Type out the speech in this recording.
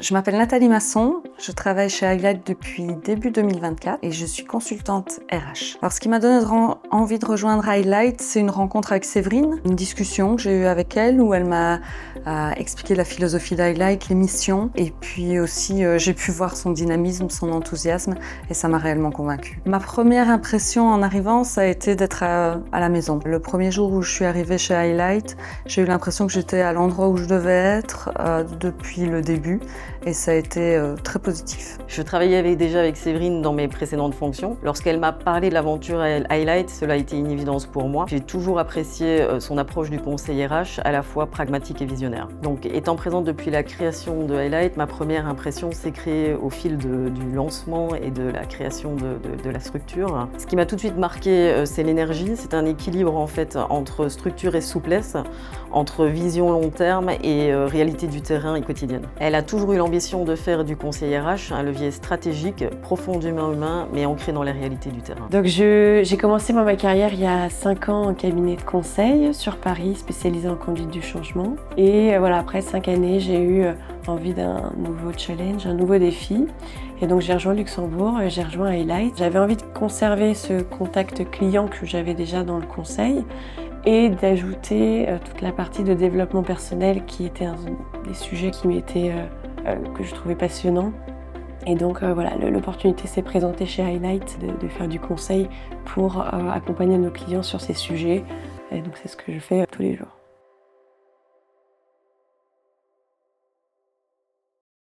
Je m'appelle Nathalie Masson, je travaille chez Highlight depuis début 2024 et je suis consultante RH. Alors ce qui m'a donné envie de rejoindre Highlight, c'est une rencontre avec Séverine, une discussion que j'ai eue avec elle où elle m'a expliqué la philosophie d'Highlight, les missions et puis aussi j'ai pu voir son dynamisme, son enthousiasme et ça m'a réellement convaincue. Ma première impression en arrivant, ça a été d'être à la maison. Le premier jour où je suis arrivée chez Highlight, j'ai eu l'impression que j'étais à l'endroit où je devais être depuis le début. Et ça a été très positif. Je travaillais déjà avec Séverine dans mes précédentes fonctions. Lorsqu'elle m'a parlé de l'aventure Highlight, cela a été une évidence pour moi. J'ai toujours apprécié son approche du conseil RH, à la fois pragmatique et visionnaire. Donc, étant présente depuis la création de Highlight, ma première impression s'est créée au fil du lancement et de la création de la structure. Ce qui m'a tout de suite marqué, c'est l'énergie. C'est un équilibre en fait entre structure et souplesse, entre vision long terme et réalité du terrain et quotidienne. Elle a toujours eu l'ambition de faire du conseil RH un levier stratégique, profondément humain, mais ancré dans les réalités du terrain. Donc j'ai commencé ma carrière il y a 5 ans en cabinet de conseil sur Paris, spécialisé en conduite du changement. Et voilà, après 5 années, j'ai eu envie d'un nouveau challenge, un nouveau défi. Et donc j'ai rejoint Luxembourg, j'ai rejoint Highlight. J'avais envie de conserver ce contact client que j'avais déjà dans le conseil et d'ajouter toute la partie de développement personnel qui était un des sujets qui m'étaient que je trouvais passionnant. Et donc voilà, l'opportunité s'est présentée chez Highlight de faire du conseil pour accompagner nos clients sur ces sujets. Et donc c'est ce que je fais tous les jours.